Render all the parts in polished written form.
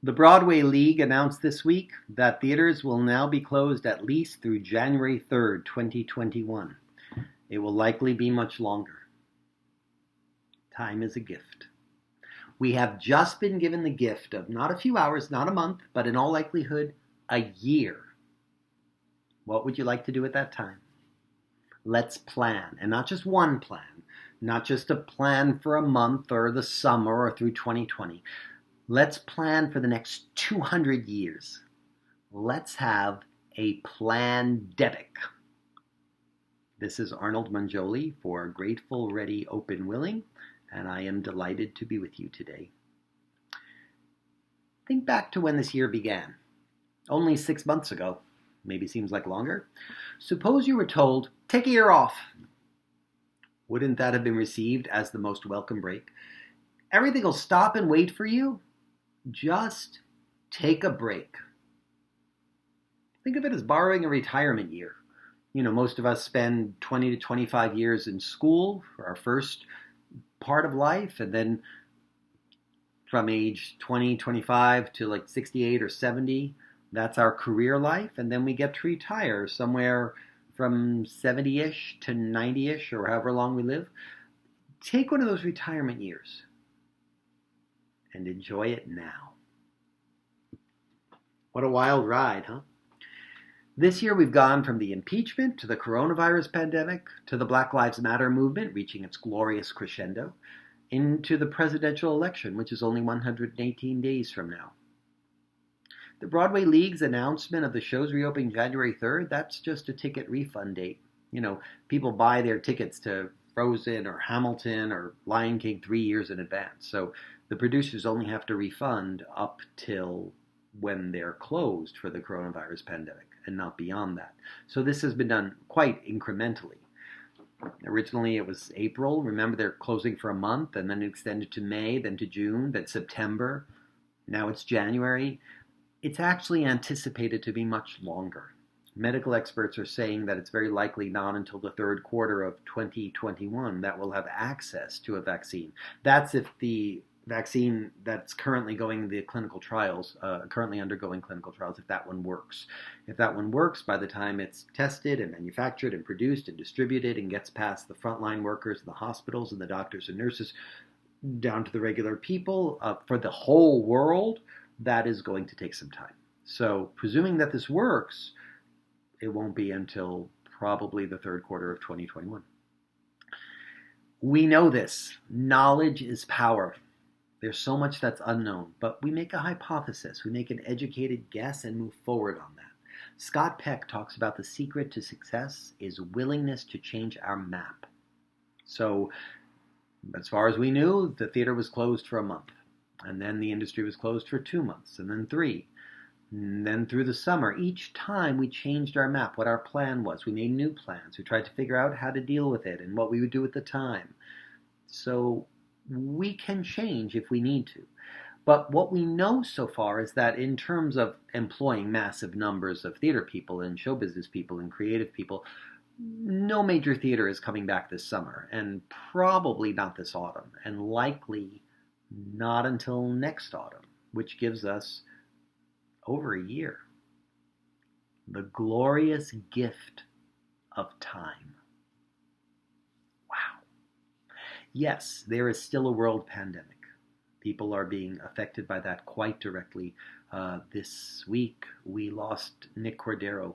The Broadway League announced this week that theaters will now be closed at least through January 3rd, 2021. It will likely be much longer. Time is a gift. We have just been given the gift of not a few hours, not a month, but in all likelihood, a year. What would you like to do at that time? Let's plan, and not just one plan, not just a plan for a month or the summer or through 2020. Let's plan for the next 200 years. Let's have a PLANdemic. This is Arnold Mangioli for Grateful, Ready, Open, Willing, and I am delighted to be with you today. Think back to when this year began. Only 6 months ago. Maybe seems like longer. Suppose you were told, take a year off. Wouldn't that have been received as the most welcome break? Everything will stop and wait for you. Just take a break. Think of it as borrowing a retirement year. Most of us spend 20 to 25 years in school for our first part of life, and then from age 20, 25 to like 68 or 70, that's our career life, and then we get to retire somewhere from 70-ish to 90-ish or however long we live. Take one of those retirement years and enjoy it now. What a wild ride, huh? This year we've gone from the impeachment to the coronavirus pandemic to the Black Lives Matter movement reaching its glorious crescendo into the presidential election, which is only 118 days from now. The Broadway League's announcement of the shows reopening January 3rd, that's just a ticket refund date. People buy their tickets to Frozen or Hamilton or Lion King 3 years in advance. So the producers only have to refund up till when they're closed for the coronavirus pandemic and not beyond that. So this has been done quite incrementally. Originally it was April. Remember, they're closing for a month and then extended to May, then to June, then September. Now it's January. It's actually anticipated to be much longer. Medical experts are saying that it's very likely not until the third quarter of 2021 that we'll have access to a vaccine. That's if the vaccine that's currently undergoing clinical trials, if that one works. If that one works, by the time it's tested and manufactured and produced and distributed and gets past the frontline workers in the hospitals and the doctors and nurses down to the regular people for the whole world, that is going to take some time. So presuming that this works, it won't be until probably the third quarter of 2021. We know this. Knowledge is power. There's so much that's unknown, but we make a hypothesis. We make an educated guess and move forward on that. Scott Peck talks about the secret to success is willingness to change our map. So as far as we knew, the theater was closed for a month. And then the industry was closed for 2 months, and then 3. And then through the summer, each time we changed our map, what our plan was. We made new plans. We tried to figure out how to deal with it and what we would do at the time. So we can change if we need to. But what we know so far is that in terms of employing massive numbers of theater people and show business people and creative people, no major theater is coming back this summer, and probably not this autumn, and likely not until next autumn, which gives us over a year. The glorious gift of time. Wow. Yes, there is still a world pandemic. People are being affected by that quite directly. This week, we lost Nick Cordero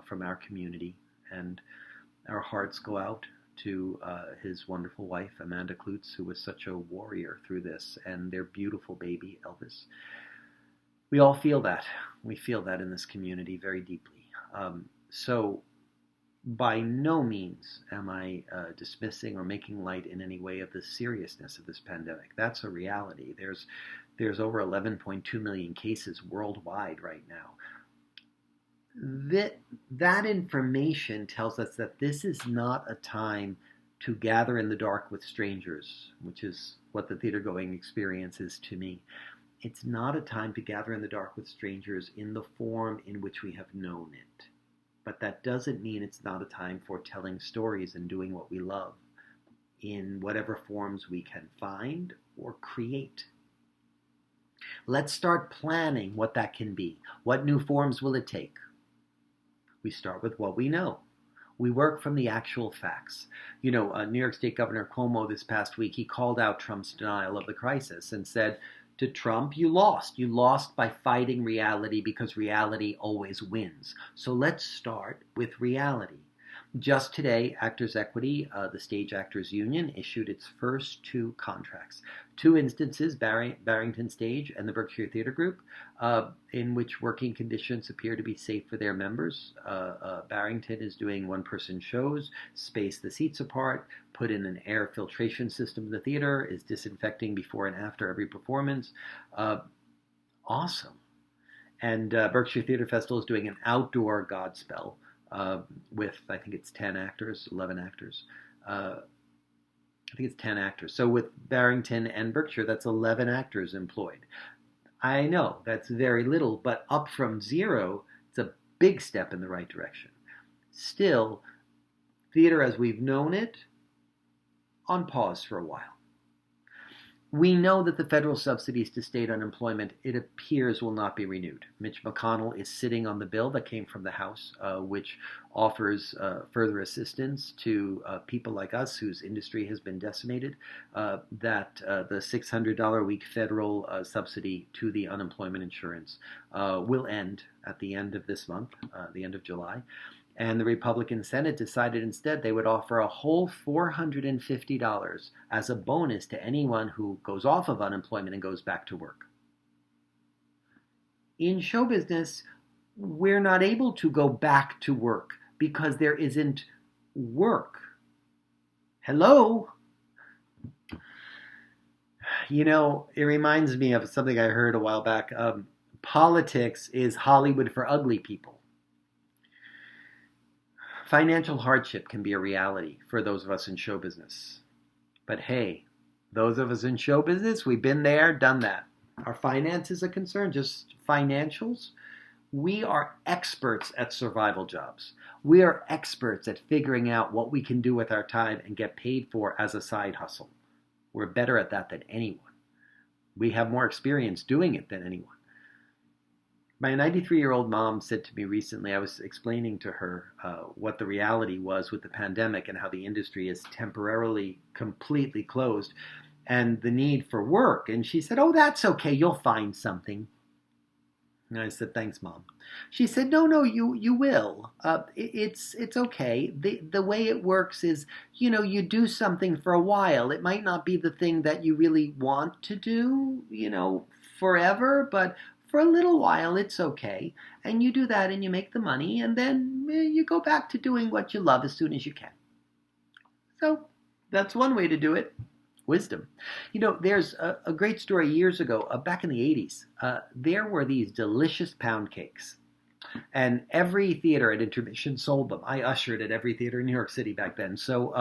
from our community, and our hearts go out to his wonderful wife, Amanda Klutz, who was such a warrior through this, and their beautiful baby, Elvis. We all feel that. We feel that in this community very deeply. So by no means am I dismissing or making light in any way of the seriousness of this pandemic. That's a reality. There's over 11.2 million cases worldwide right now. That information tells us that this is not a time to gather in the dark with strangers, which is what the theater-going experience is to me. It's not a time to gather in the dark with strangers in the form in which we have known it. But that doesn't mean it's not a time for telling stories and doing what we love in whatever forms we can find or create. Let's start planning what that can be. What new forms will it take? We start with what we know. We work from the actual facts. New York State Governor Cuomo this past week, he called out Trump's denial of the crisis and said to Trump, you lost. You lost by fighting reality because reality always wins. So let's start with reality. Just today, Actors Equity, the Stage Actors Union, issued its first 2 contracts. 2 instances, Barrington Stage and the Berkshire Theater Group, in which working conditions appear to be safe for their members. Barrington is doing one-person shows, space the seats apart, put in an air filtration system in the theater, is disinfecting before and after every performance. Awesome. And Berkshire Theater Festival is doing an outdoor Godspell, with, I think it's 10 actors, 11 actors. I think it's 10 actors. So with Barrington and Berkshire, that's 11 actors employed. I know that's very little, but up from 0, it's a big step in the right direction. Still, theater as we've known it, on pause for a while. We know that the federal subsidies to state unemployment, it appears, will not be renewed. Mitch McConnell is sitting on the bill that came from the House, which offers further assistance to people like us whose industry has been decimated, that the $600 a week federal subsidy to the unemployment insurance will end at the end of this month, the end of July. And the Republican Senate decided instead they would offer a whole $450 as a bonus to anyone who goes off of unemployment and goes back to work. In show business, we're not able to go back to work because there isn't work. Hello? It reminds me of something I heard a while back. Politics is Hollywood for ugly people. Financial hardship can be a reality for those of us in show business. But hey, those of us in show business, we've been there, done that. Are finances a concern? Just financials? We are experts at survival jobs. We are experts at figuring out what we can do with our time and get paid for as a side hustle. We're better at that than anyone. We have more experience doing it than anyone. My 93-year-old mom said to me recently, I was explaining to her what the reality was with the pandemic and how the industry is temporarily completely closed and the need for work. And she said, oh, that's okay. You'll find something. And I said, thanks, Mom. She said, no, you will. It's okay. The way it works is, you do something for a while. It might not be the thing that you really want to do, forever, but for a little while, it's okay. And you do that and you make the money and then you go back to doing what you love as soon as you can. So that's one way to do it. Wisdom. There's a great story years ago, back in the 80s. There were these delicious pound cakes. And every theater at intermission sold them. I ushered at every theater in New York City back then. So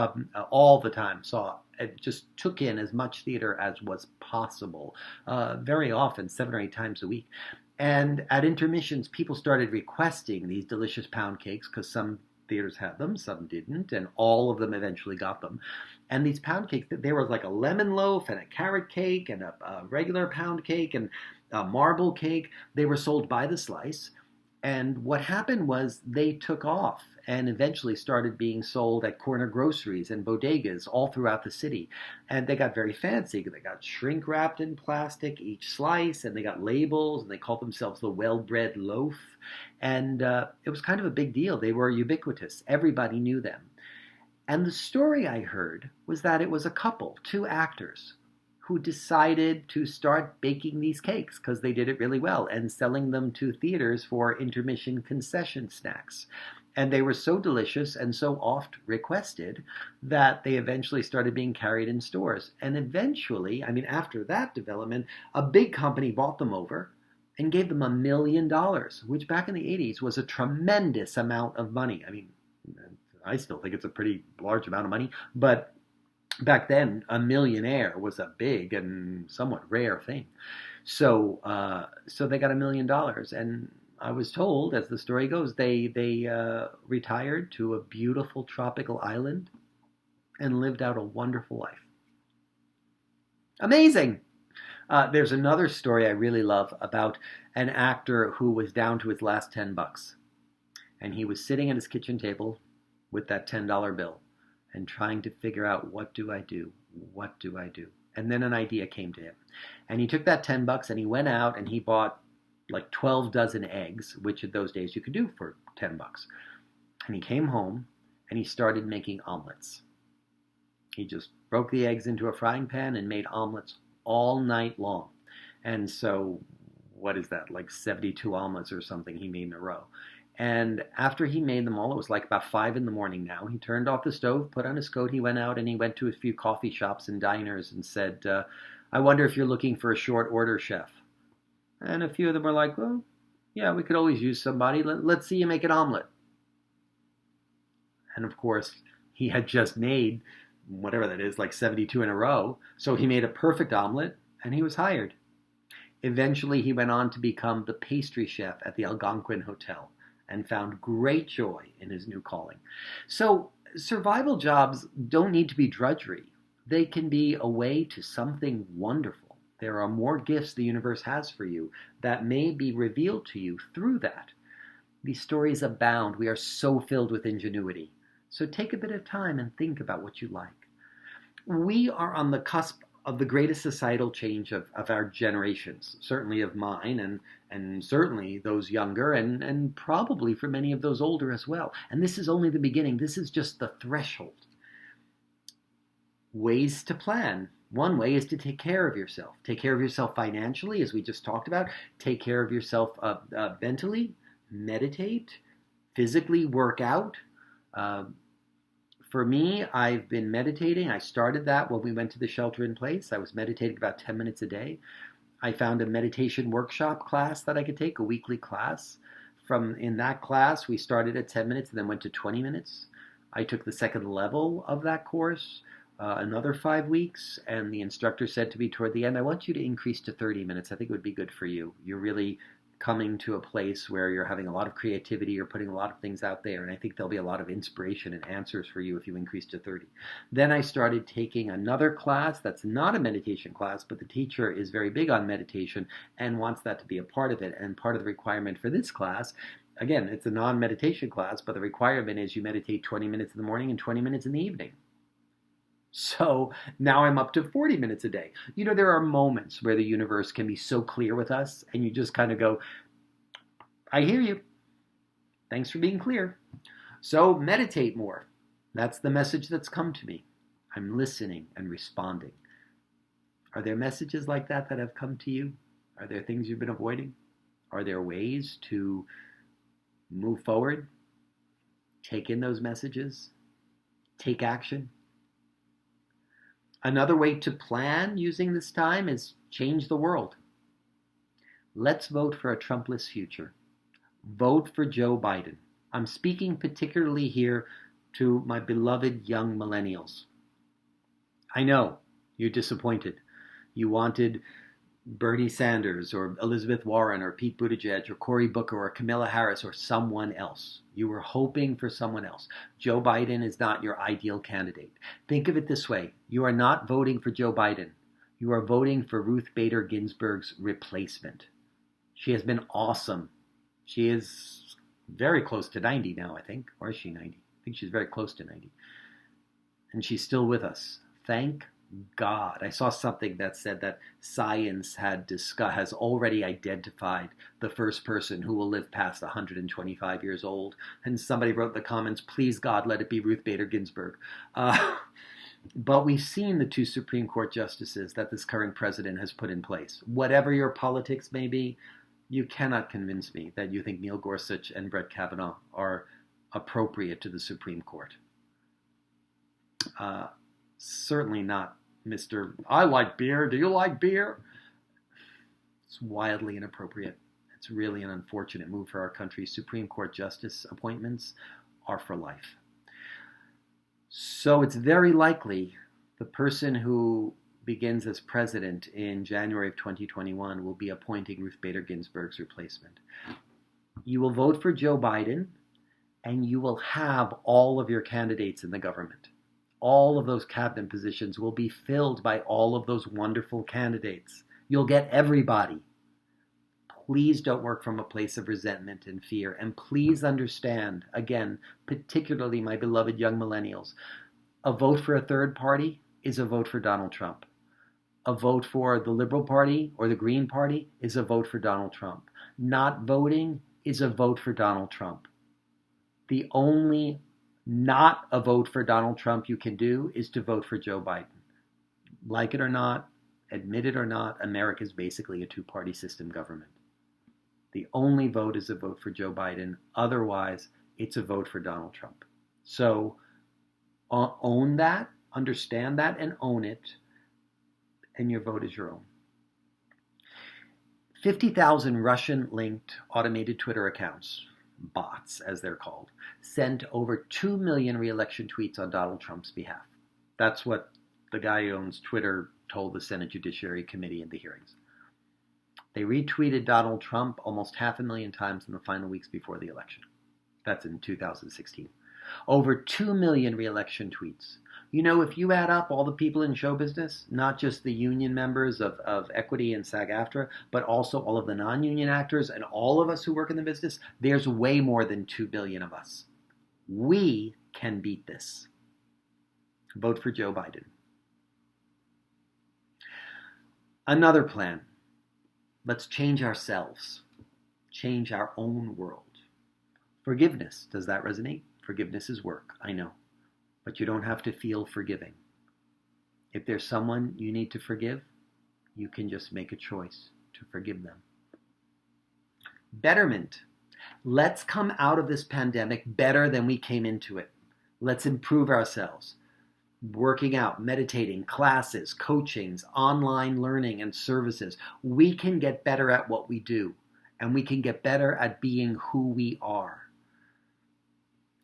all the time just took in as much theater as was possible. Very often, 7 or 8 times a week. And at intermissions, people started requesting these delicious pound cakes because some theaters had them, some didn't, and all of them eventually got them. And these pound cakes, there was like a lemon loaf and a carrot cake and a regular pound cake and a marble cake. They were sold by the slice. And what happened was they took off and eventually started being sold at corner groceries and bodegas all throughout the city. And they got very fancy. They got shrink wrapped in plastic, each slice, and they got labels, and they called themselves the well-bred loaf. And it was kind of a big deal. They were ubiquitous. Everybody knew them. And the story I heard was that it was a couple, 2 actors, who decided to start baking these cakes because they did it really well and selling them to theaters for intermission concession snacks. And they were so delicious and so oft requested that they eventually started being carried in stores. And eventually, after that development, a big company bought them over and gave them $1 million, which back in the 80s was a tremendous amount of money. I still think it's a pretty large amount of money, but back then, a millionaire was a big and somewhat rare thing. So they got $1 million. And I was told, as the story goes, they retired to a beautiful tropical island and lived out a wonderful life. Amazing! There's another story I really love about an actor who was down to his last $10. And he was sitting at his kitchen table with that $10 bill and trying to figure out, what do I do? What do I do? And then an idea came to him. And he took that $10 and he went out and he bought like 12 dozen eggs, which in those days you could do for $10. And he came home and he started making omelets. He just broke the eggs into a frying pan and made omelets all night long. And so, what is that, like 72 omelets or something he made in a row. And after he made them all, it was like about 5 in the morning now, he turned off the stove, put on his coat, he went out and he went to a few coffee shops and diners and said, I wonder if you're looking for a short order chef. And a few of them were like, well, yeah, we could always use somebody. Let's see you make an omelet. And of course, he had just made, whatever that is, like 72 in a row. So he made a perfect omelet and he was hired. Eventually, he went on to become the pastry chef at the Algonquin Hotel and found great joy in his new calling. So survival jobs don't need to be drudgery. They can be a way to something wonderful. There are more gifts the universe has for you that may be revealed to you through that. These stories abound. We are so filled with ingenuity. So take a bit of time and think about what you like. We are on the cusp of the greatest societal change of our generations, certainly of mine, and certainly those younger, and probably for many of those older as well. And this is only the beginning. This is just the threshold. Ways to plan. One way is to take care of yourself. Take care of yourself financially, as we just talked about. Take care of yourself mentally. Meditate. Physically work out. For me, I've been meditating. I started that when we went to the shelter in place. I was meditating about 10 minutes a day. I found a meditation workshop class that I could take, a weekly class. In that class, we started at 10 minutes and then went to 20 minutes. I took the second level of that course, another 5 weeks, and the instructor said to me toward the end, I want you to increase to 30 minutes. I think it would be good for you. You're really coming to a place where you're having a lot of creativity, you're putting a lot of things out there, and I think there'll be a lot of inspiration and answers for you if you increase to 30. Then I started taking another class that's not a meditation class, but the teacher is very big on meditation and wants that to be a part of it. And part of the requirement for this class, again, it's a non-meditation class, but the requirement is you meditate 20 minutes in the morning and 20 minutes in the evening. So now I'm up to 40 minutes a day. You know, there are moments where the universe can be so clear with us and you just kind of go, I hear you. Thanks for being clear. So meditate more. That's the message that's come to me. I'm listening and responding. Are there messages like that that have come to you? Are there things you've been avoiding? Are there ways to move forward? Take in those messages? Take action? Another way to plan using this time is change the world. Let's vote for a Trumpless future. Vote for Joe Biden. I'm speaking particularly here to my beloved young millennials. I know you're disappointed. You wanted Bernie Sanders or Elizabeth Warren or Pete Buttigieg or Cory Booker or Kamala Harris or someone else. You were hoping for someone else. Joe Biden is not your ideal candidate. Think of it this way. You are not voting for Joe Biden. You are voting for Ruth Bader Ginsburg's replacement. She has been awesome. She is very close to 90 now, I think. Or is she 90? I think she's very close to 90. And she's still with us. Thank God. I saw something that said that science has already identified the first person who will live past 125 years old. And somebody wrote in the comments, please God, let it be Ruth Bader Ginsburg. But we've seen the 2 Supreme Court justices that this current president has put in place. Whatever your politics may be, you cannot convince me that you think Neil Gorsuch and Brett Kavanaugh are appropriate to the Supreme Court. Certainly not Mr. I like beer. Do you like beer? It's wildly inappropriate. It's really an unfortunate move for our country. Supreme Court justice appointments are for life. So it's very likely the person who begins as president in January of 2021 will be appointing Ruth Bader Ginsburg's replacement. You will vote for Joe Biden, and you will have all of your candidates in the government. All of those cabinet positions will be filled by all of those wonderful candidates. You'll get everybody. Please don't work from a place of resentment and fear. And please understand, again, particularly my beloved young millennials, a vote for a third party is a vote for Donald Trump. A vote for the Liberal Party or the Green Party is a vote for Donald Trump. Not voting is a vote for Donald Trump. The only not a vote for Donald Trump you can do is to vote for Joe Biden. Like it or not, admit it or not, America is basically a two-party system government. The only vote is a vote for Joe Biden. Otherwise, it's a vote for Donald Trump. So own that, understand that, and own it, and your vote is your own. 50,000 Russian-linked automated Twitter accounts, bots as they're called, sent over 2 million re-election tweets on Donald Trump's behalf. That's what the guy who owns Twitter told the Senate Judiciary Committee in the hearings. They retweeted Donald Trump almost 500,000 times in the final weeks before the election. That's in 2016. Over 2 million re-election tweets. You know, if you add up all the people in show business, not just the union members of Equity and SAG-AFTRA, but also all of the non-union actors and all of us who work in the business, there's way more than 2 billion of us. We can beat this. Vote for Joe Biden. Another plan. Let's change ourselves. Change our own world. Forgiveness. Does that resonate? Forgiveness is work, I know. But you don't have to feel forgiving. If there's someone you need to forgive, you can just make a choice to forgive them. Betterment. Let's come out of this pandemic better than we came into it. Let's improve ourselves. Working out, meditating, classes, coachings, online learning, and services. We can get better at what we do, and we can get better at being who we are.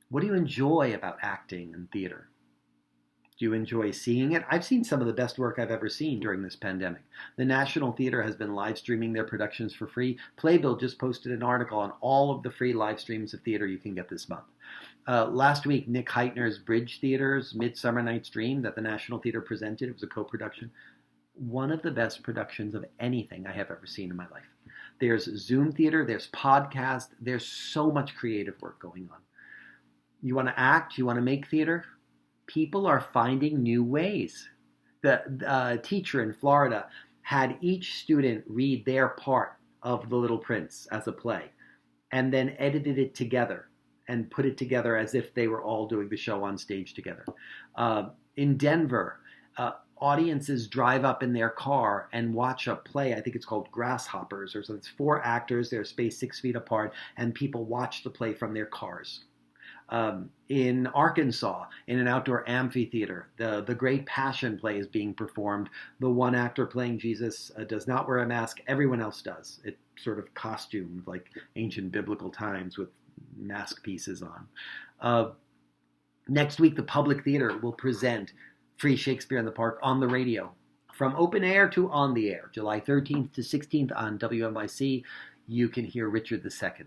What do you enjoy about acting and theater? Do you enjoy seeing it? I've seen some of the best work I've ever seen during this pandemic. The National Theater has been live streaming their productions for free. Playbill just posted an article on all of the free live streams of theater you can get this month. Last week, Nick Heitner's Bridge Theater's Midsummer Night's Dream that the National Theater presented, it was a co-production. One of the best productions of anything I have ever seen in my life. There's Zoom theater, there's podcast, there's so much creative work going on. You want to act? You want to make theater? People are finding new ways. The teacher in Florida had each student read their part of The Little Prince as a play and then edited it together and put it together as if they were all doing the show on stage together. In Denver, audiences drive up in their car and watch a play. I think it's called Grasshoppers or something. It's 4 actors. They're spaced 6 feet apart, and people watch the play from their cars. In Arkansas, in an outdoor amphitheater, the Great Passion play is being performed. The one actor playing Jesus does not wear a mask. Everyone else does. It's sort of costumed like ancient biblical times with mask pieces on. Next week, the Public Theater will present Free Shakespeare in the Park on the radio. From open air to on the air, July 13th to 16th on WNYC, you can hear Richard II.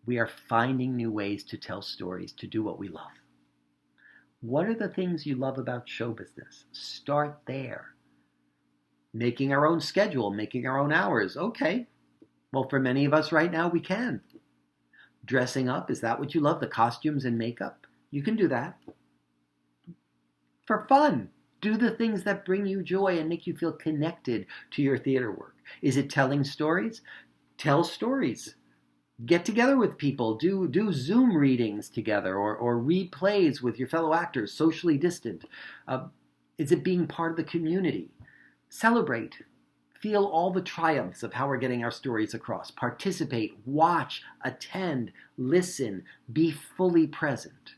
We are finding new ways to tell stories, to do what we love. What are the things you love about show business? Start there. Making our own schedule, making our own hours. Okay. Well, for many of us right now, we can. Dressing up, is that what you love? The costumes and makeup? You can do that. For fun. Do the things that bring you joy and make you feel connected to your theater work. Is it telling stories? Tell stories. Get together with people, do Zoom readings together or read plays with your fellow actors, socially distant. Is it being part of the community? Celebrate. Feel all the triumphs of how we're getting our stories across. Participate, watch, attend, listen, be fully present.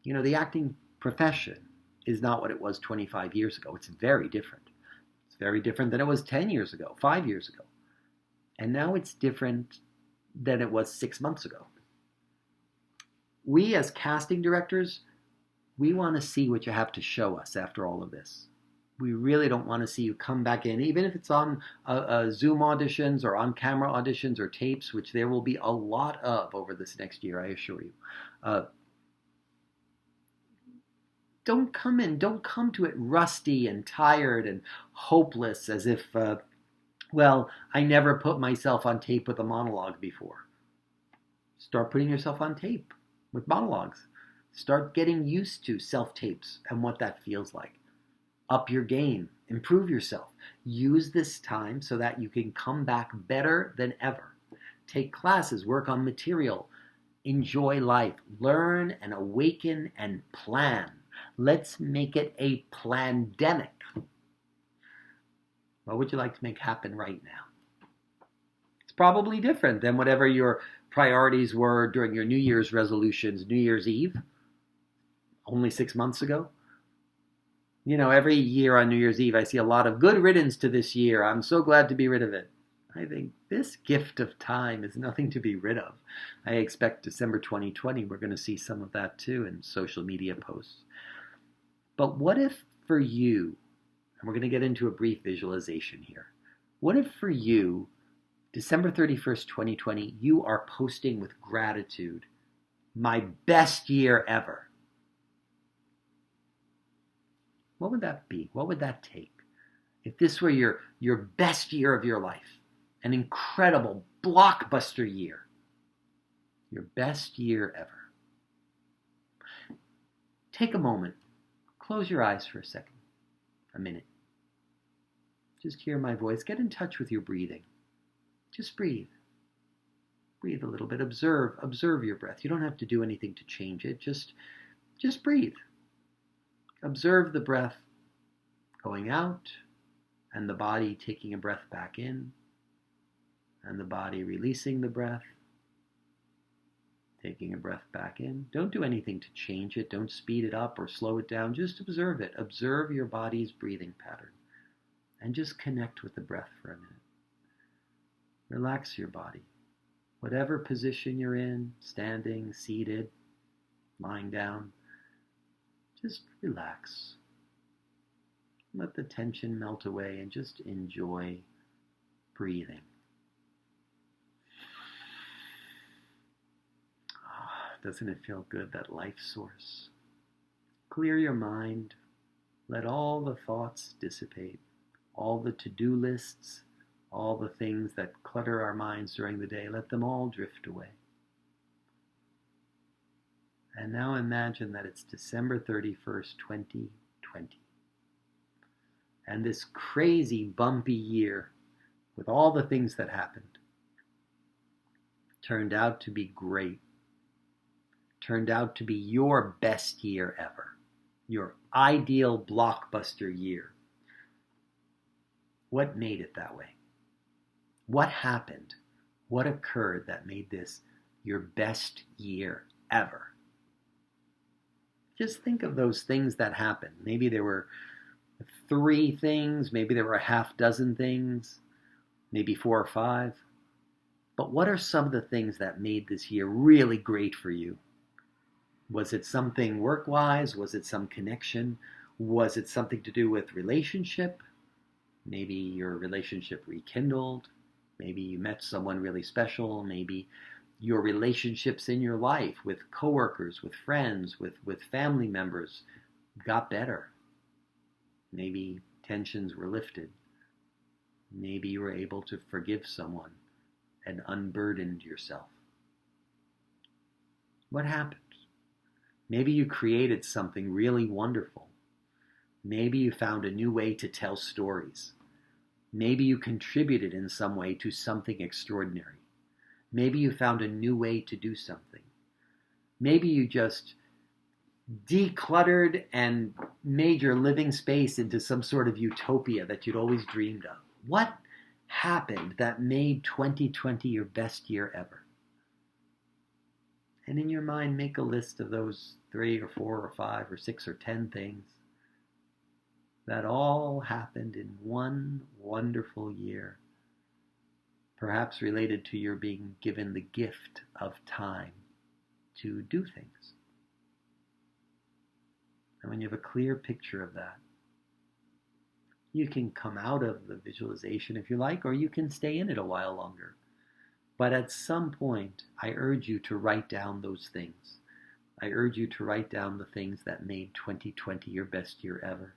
You know, the acting profession is not what it was 25 years ago. It's very different. It's very different than it was 10 years ago, 5 years ago. And now it's different than it was 6 months ago. We as casting directors, we want to see what you have to show us after all of this. We really don't want to see you come back in, even if it's on Zoom auditions or on camera auditions or tapes, which there will be a lot of over this next year, I assure you. Don't come to it rusty and tired and hopeless as if Well, I never put myself on tape with a monologue before. Start putting yourself on tape with monologues. Start getting used to self-tapes and what that feels like. Up your game. Improve yourself. Use this time so that you can come back better than ever. Take classes, work on material, enjoy life, learn and awaken and plan. Let's make it a PLANdemic. What would you like to make happen right now? It's probably different than whatever your priorities were during your New Year's resolutions, New Year's Eve, only 6 months ago. You know, every year on New Year's Eve, I see a lot of good riddance to this year. I'm so glad to be rid of it. I think this gift of time is nothing to be rid of. I expect December 2020, we're going to see some of that too in social media posts. But what if for you, and we're going to get into a brief visualization here, what if for you, December 31st, 2020, you are posting with gratitude, my best year ever? What would that be? What would that take? If this were your best year of your life, an incredible blockbuster year, your best year ever. Take a moment, close your eyes for a second, a minute. Just hear my voice, get in touch with your breathing. Just breathe. Breathe a little bit, observe your breath. You don't have to do anything to change it, just breathe. Observe the breath going out and the body taking a breath back in and the body releasing the breath, taking a breath back in. Don't do anything to change it. Don't speed it up or slow it down. Just observe it. Observe your body's breathing pattern and just connect with the breath for a minute. Relax your body. Whatever position you're in, standing, seated, lying down, just relax. Let the tension melt away and just enjoy breathing. Oh, doesn't it feel good, that life source? Clear your mind. Let all the thoughts dissipate. All the to-do lists, all the things that clutter our minds during the day, let them all drift away. And now imagine that it's December 31st, 2020. And this crazy, bumpy year, with all the things that happened, turned out to be great. Turned out to be your best year ever. Your ideal blockbuster year. What made it that way? What happened? What occurred that made this your best year ever? Just think of those things that happened. Maybe there were 3 things, maybe there were a half dozen things, maybe 4 or 5. But what are some of the things that made this year really great for you? Was it something work-wise? Was it some connection? Was it something to do with relationship? Maybe your relationship rekindled. Maybe you met someone really special. Maybe your relationships in your life with coworkers, with friends, with family members got better. Maybe tensions were lifted. Maybe you were able to forgive someone and unburdened yourself. What happened? Maybe you created something really wonderful. Maybe you found a new way to tell stories. Maybe you contributed in some way to something extraordinary. Maybe you found a new way to do something. Maybe you just decluttered and made your living space into some sort of utopia that you'd always dreamed of. What happened that made 2020 your best year ever? And in your mind, make a list of those 3 or 4 or 5 or 6 or 10 things that all happened in one wonderful year, perhaps related to your being given the gift of time to do things. And when you have a clear picture of that, you can come out of the visualization if you like, or you can stay in it a while longer. But at some point, I urge you to write down those things. I urge you to write down the things that made 2020 your best year ever.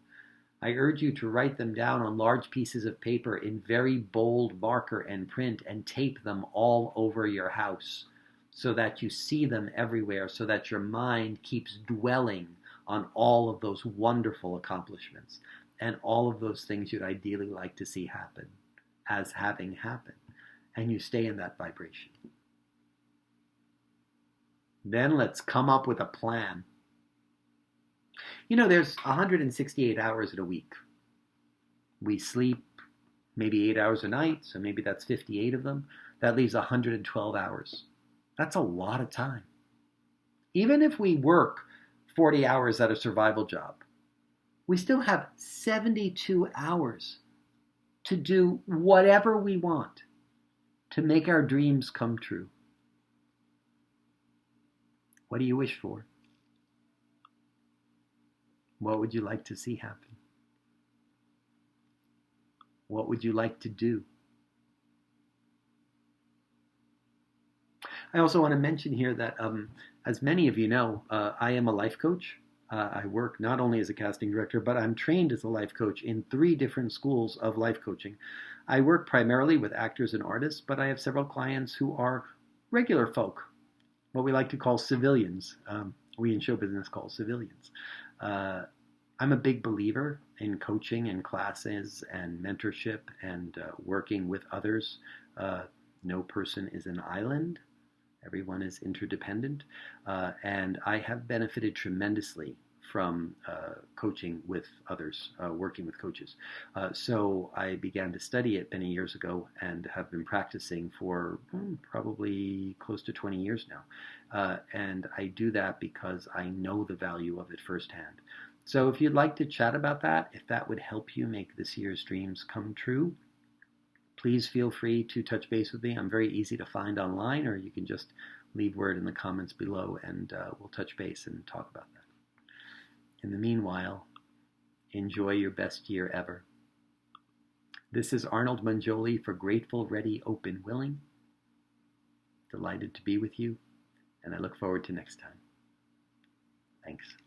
I urge you to write them down on large pieces of paper in very bold marker and print and tape them all over your house so that you see them everywhere, so that your mind keeps dwelling on all of those wonderful accomplishments and all of those things you'd ideally like to see happen as having happened. And you stay in that vibration. Then let's come up with a plan. You know, there's 168 hours in a week. We sleep maybe 8 hours a night, so maybe that's 58 of them. That leaves 112 hours. That's a lot of time. Even if we work 40 hours at a survival job, we still have 72 hours to do whatever we want to make our dreams come true. What do you wish for? What would you like to see happen? What would you like to do? I also want to mention here that, as many of you know, I am a life coach. I work not only as a casting director, but I'm trained as a life coach in 3 different schools of life coaching. I work primarily with actors and artists, but I have several clients who are regular folk, what we like to call civilians. We in show business call civilians. I'm a big believer in coaching and classes and mentorship and working with others. No person is an island. Everyone is interdependent. And I have benefited tremendously from coaching with others, working with coaches. So I began to study it many years ago and have been practicing for probably close to 20 years now. And I do that because I know the value of it firsthand. So if you'd like to chat about that, if that would help you make this year's dreams come true, please feel free to touch base with me. I'm very easy to find online, or you can just leave word in the comments below and we'll touch base and talk about that. In the meanwhile, enjoy your best year ever. This is Arnold Mangioli for Grateful, Ready, Open, Willing. Delighted to be with you, and I look forward to next time. Thanks.